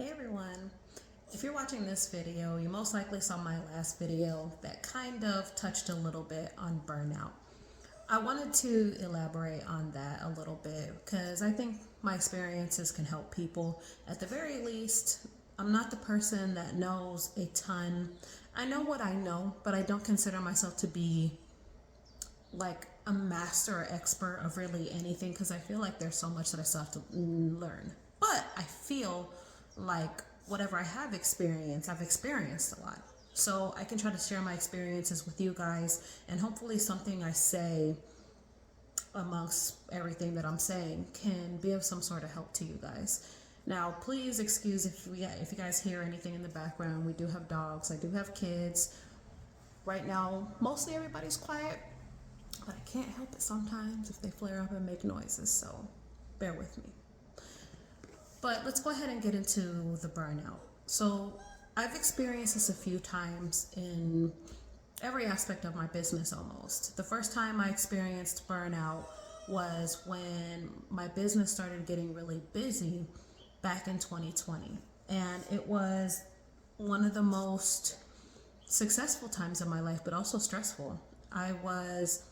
Hey everyone, if you're watching this video, you most likely saw my last video that kind of touched a little bit on burnout. I wanted to elaborate on that a little bit because I think my experiences can help people. At the very least, I'm not the person that knows a ton. I know what I know, but I don't consider myself to be like a master or expert of really anything because I feel like there's so much that I still have to learn. But I feel like whatever I have experienced, I've experienced a lot. So I can try to share my experiences with you guys, and hopefully something I say amongst everything that I'm saying can be of some sort of help to you guys. Now, please excuse if you guys hear anything in the background. We do have dogs. I do have kids. Right now, mostly everybody's quiet, but I can't help it sometimes if they flare up and make noises, so bear with me. But let's go ahead and get into the burnout. So I've experienced this a few times in every aspect of my business almost. The first time I experienced burnout was when my business started getting really busy back in 2020. And it was one of the most successful times of my life, but also stressful. I was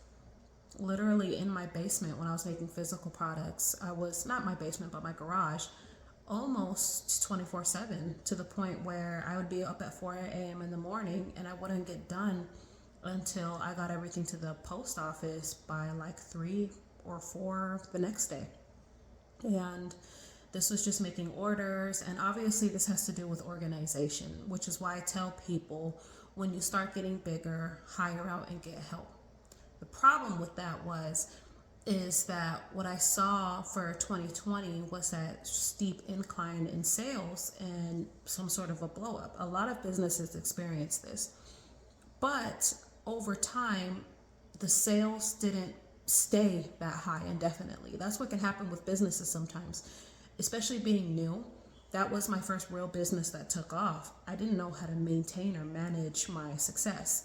literally in my basement when I was making physical products. I was not my basement, but my garage, almost 24/7, to the point where I would be up at 4 a.m. in the morning and I wouldn't get done until I got everything to the post office by like 3 or 4 the next day. And this was just making orders. And obviously, this has to do with organization, which is why I tell people when you start getting bigger, hire out and get help. The problem with that is that what I saw for 2020 was that steep incline in sales and some sort of a blow up. A lot of businesses experience this. But over time, the sales didn't stay that high indefinitely. That's what can happen with businesses sometimes, especially being new. That was my first real business that took off. I didn't know how to maintain or manage my success.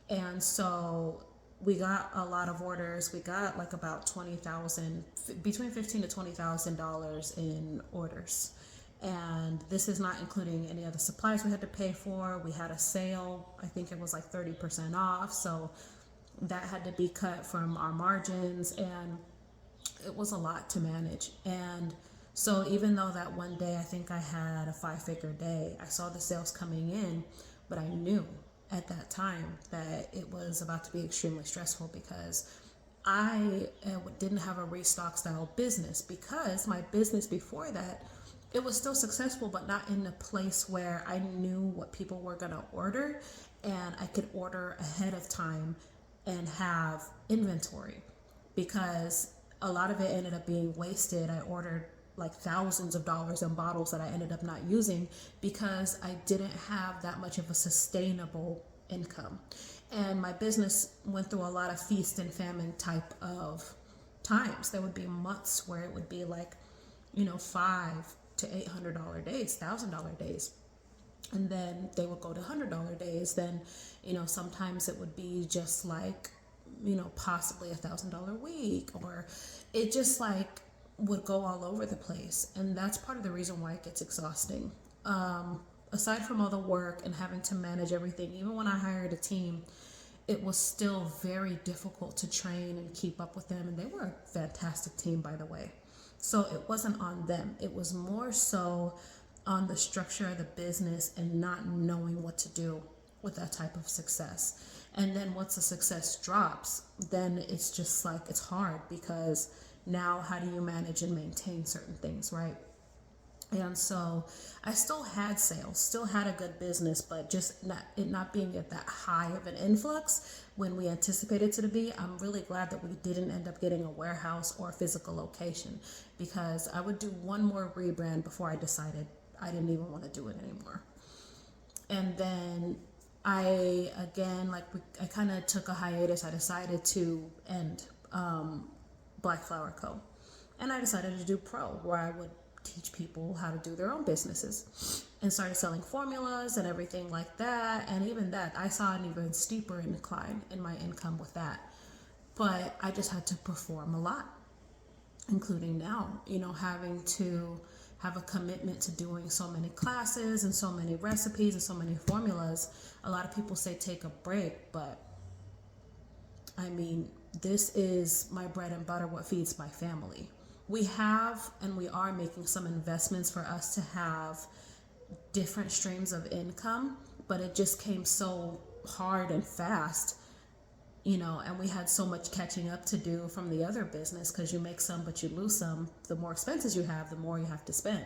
And so we got a lot of orders. We got like about 20,000, between 15 to $20,000 in orders. And this is not including any other supplies we had to pay for. We had a sale. I think it was like 30% off. So that had to be cut from our margins, and it was a lot to manage. And so even though that one day I think I had a 5-figure day, I saw the sales coming in, but I knew at that time that it was about to be extremely stressful because I didn't have a restock style business, because my business before that, it was still successful, but not in a place where I knew what people were going to order and I could order ahead of time and have inventory, because a lot of it ended up being wasted. I ordered like thousands of dollars in bottles that I ended up not using because I didn't have that much of a sustainable income. And my business went through a lot of feast and famine type of times. There would be months where it would be like, $500 to $800 days, $1,000 days. And then they would go to $100 days. Then, sometimes it would be just like, possibly $1,000 week, or it just like would go all over the place. And that's part of the reason why it gets exhausting. Aside from all the work and having to manage everything, even when I hired a team, it was still very difficult to train and keep up with them. And they were a fantastic team, by the way. So it wasn't on them. It was more so on the structure of the business and not knowing what to do with that type of success. And then once the success drops, then it's just like, it's hard, because now how do you manage and maintain certain things, right? And so I still had sales, still had a good business, but just not being at that high of an influx when we anticipated it to be. I'm really glad that we didn't end up getting a warehouse or a physical location, because I would do one more rebrand before I decided I didn't even want to do it anymore. And then I kind of took a hiatus. I decided to end Black Flower Co. And I decided to do Pro, where I would teach people how to do their own businesses, and started selling formulas and everything like that. And even that, I saw an even steeper incline in my income with that. But I just had to perform a lot, including now, having to have a commitment to doing so many classes and so many recipes and so many formulas. A lot of people say take a break, but I mean, this is my bread and butter, what feeds my family. We have and we are making some investments for us to have different streams of income, but it just came so hard and fast, and we had so much catching up to do from the other business, because you make some but you lose some. The more expenses you have, the more you have to spend,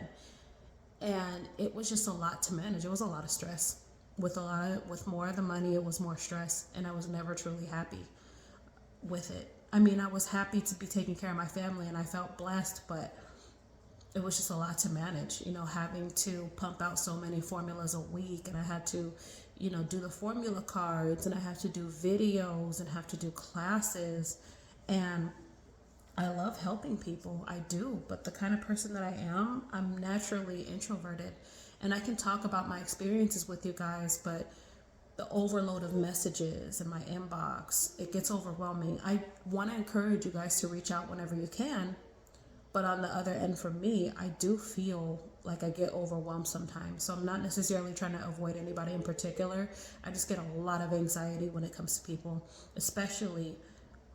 and it was just a lot to manage. It was a lot of stress. With more of the money, it was more stress, and I was never truly happy with it. I mean, I was happy to be taking care of my family and I felt blessed, but it was just a lot to manage, having to pump out so many formulas a week, and I had to, do the formula cards, and I had to do videos and have to do classes. And I love helping people, I do, but the kind of person that I am, I'm naturally introverted, and I can talk about my experiences with you guys, but the overload of messages in my inbox, it gets overwhelming. I want to encourage you guys to reach out whenever you can, but on the other end, for me, I do feel like I get overwhelmed sometimes. So I'm not necessarily trying to avoid anybody in particular. I just get a lot of anxiety when it comes to people, especially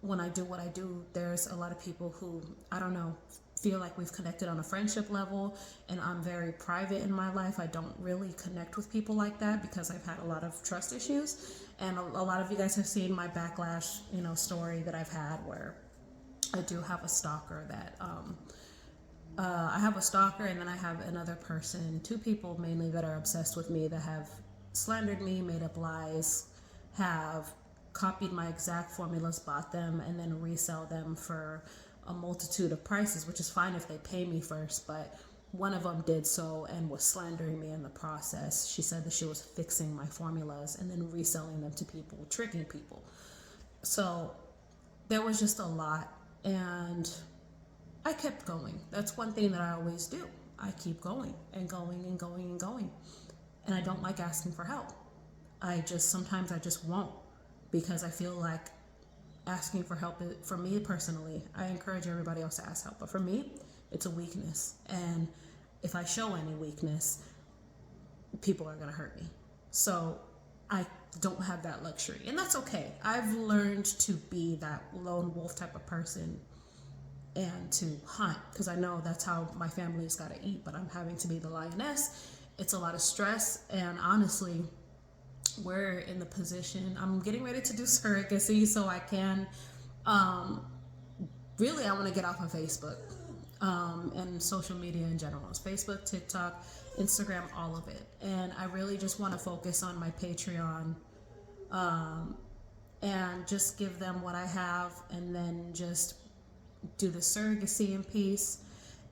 when I do what I do. There's a lot of people who, I don't know, feel like we've connected on a friendship level, and I'm very private in my life. I don't really connect with people like that because I've had a lot of trust issues. And a lot of you guys have seen my backlash, story that I've had, where I do have a stalker that, I have a stalker, and then I have another person, two people mainly, that are obsessed with me, that have slandered me, made up lies, have copied my exact formulas, bought them, and then resell them for a multitude of prices, which is fine if they pay me first, but one of them did so and was slandering me in the process. She said that she was fixing my formulas and then reselling them to people, tricking people. So there was just a lot, and I kept going. That's one thing that I always do. I keep going and going and going and going. And I don't like asking for help. Sometimes I just won't, because I feel like asking for help, for me personally, I encourage everybody else to ask help, but for me, it's a weakness. And if I show any weakness, people are going to hurt me. So I don't have that luxury, and that's okay. I've learned to be that lone wolf type of person and to hunt, because I know that's how my family's got to eat, but I'm having to be the lioness. It's a lot of stress, and honestly, we're in the position, I'm getting ready to do surrogacy, so I can, really, I want to get off of Facebook, and social media in general. It's Facebook, TikTok, Instagram, all of it. And I really just want to focus on my Patreon, and just give them what I have, and then just do the surrogacy in peace,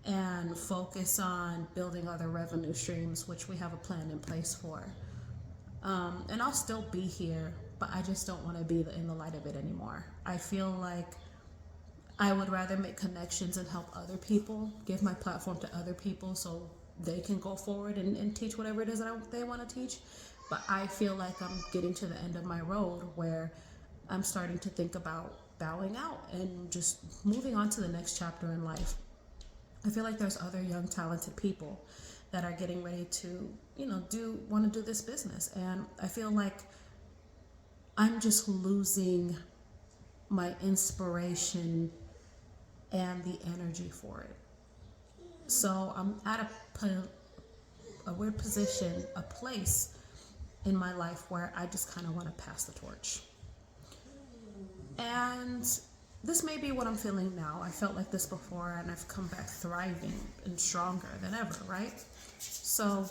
and focus on building other revenue streams, which we have a plan in place for. And I'll still be here, but I just don't want to be in the light of it anymore. I feel like I would rather make connections and help other people, give my platform to other people so they can go forward and teach whatever it is that they want to teach. But I feel like I'm getting to the end of my road, where I'm starting to think about bowing out and just moving on to the next chapter in life. I feel like there's other young, talented people that are getting ready to, want to do this business. And I feel like I'm just losing my inspiration and the energy for it. So I'm at a weird position, a place in my life where I just kind of want to pass the torch. And this may be what I'm feeling now. I felt like this before, and I've come back thriving and stronger than ever, right? So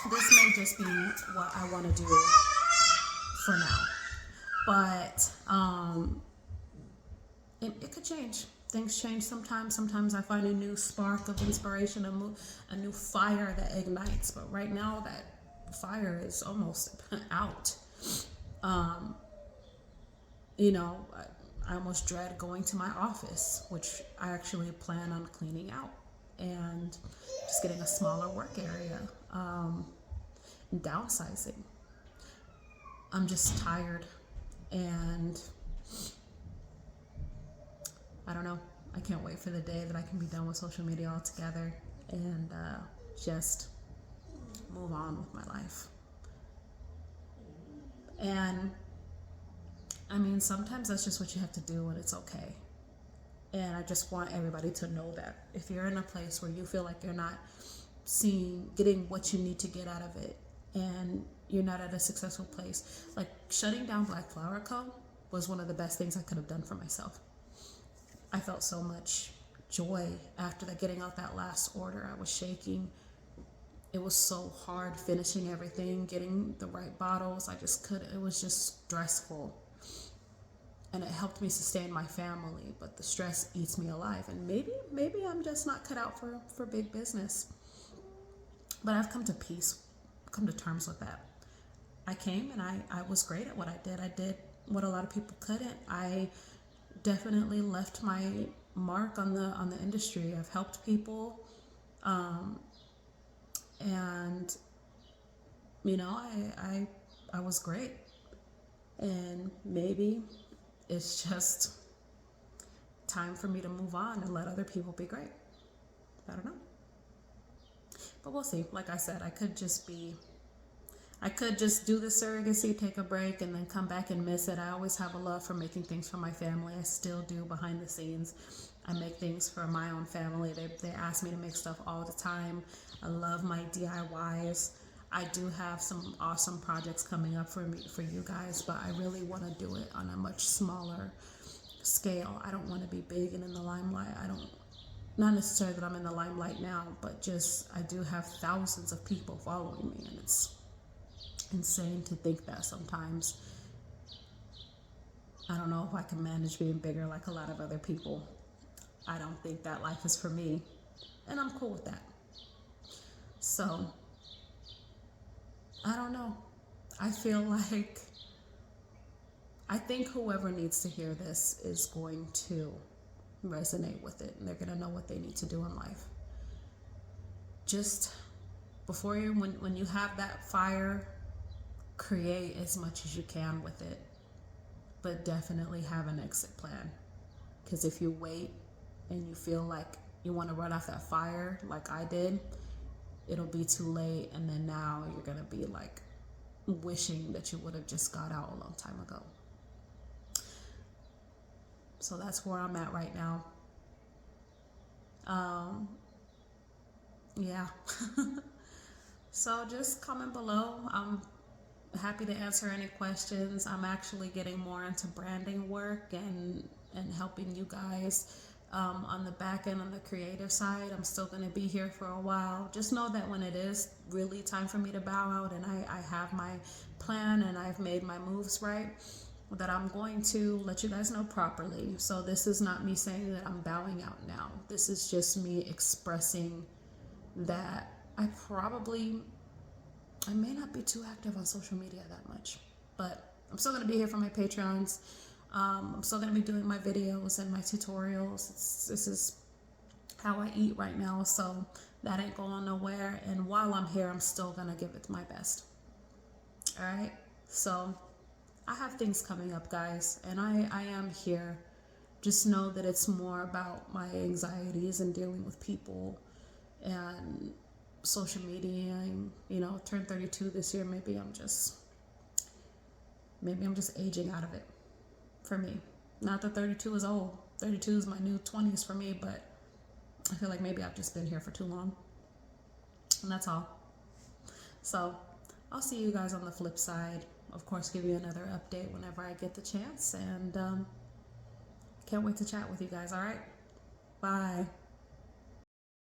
this may just be what I want to do for now. But it could change. Things change sometimes. Sometimes I find a new spark of inspiration, a new fire that ignites. But right now, that fire is almost out. I almost dread going to my office, which I actually plan on cleaning out and just getting a smaller work area, and downsizing. I'm just tired, and I don't know. I can't wait for the day that I can be done with social media altogether and just move on with my life. And I mean, sometimes that's just what you have to do, and it's okay. And I just want everybody to know that if you're in a place where you feel like you're not getting what you need to get out of it, and you're not at a successful place, like shutting down Black Flower Co. was one of the best things I could have done for myself. I felt so much joy after getting out that last order. I was shaking. It was so hard finishing everything, getting the right bottles. It was just stressful. And it helped me sustain my family, but the stress eats me alive. And maybe I'm just not cut out for big business. But I've come to terms with that. I came and I was great at what I did. I did what a lot of people couldn't. I definitely left my mark on the industry. I've helped people, and you know, I was great. And maybe it's just time for me to move on and let other people be great. I don't know. But we'll see. Like I said, I could just do the surrogacy, take a break, and then come back and miss it. I always have a love for making things for my family. I still do behind the scenes. I make things for my own family. They ask me to make stuff all the time. I love my DIYs. I do have some awesome projects coming up for you guys, but I really want to do it on a much smaller scale. I don't want to be big and in the limelight. Not necessarily that I'm in the limelight now, but just I do have thousands of people following me, and it's insane to think that sometimes. I don't know if I can manage being bigger like a lot of other people. I don't think that life is for me, and I'm cool with that. So I don't know. I feel like I think whoever needs to hear this is going to resonate with it, and they're going to know what they need to do in life. Just when you have that fire, create as much as you can with it, but definitely have an exit plan. Because if you wait and you feel like you want to run off that fire like I did, it'll be too late, and then now you're going to be like wishing that you would have just got out a long time ago. So that's where I'm at right now. Yeah. So just comment below. I'm happy to answer any questions. I'm actually getting more into branding work and helping you guys on the back end, on the creative side. I'm still going to be here for a while. Just know that when it is really time for me to bow out and I have my plan and I've made my moves right, that I'm going to let you guys know properly. So this is not me saying that I'm bowing out now. This is just me expressing that I may not be too active on social media that much, but I'm still going to be here for my Patreons. I'm still going to be doing my videos and my tutorials. This is how I eat right now, so that ain't going nowhere. And while I'm here, I'm still going to give it my best. All right? So I have things coming up, guys, and I am here. Just know that it's more about my anxieties and dealing with people and social media. And, you know, turned 32 this year. Maybe I'm just aging out of it for me. Not that 32 is old. 32 is my new 20s for me, but I feel like maybe I've just been here for too long. And that's all. So I'll see you guys on the flip side. Of course, give you another update whenever I get the chance. And can't wait to chat with you guys. All right? Bye.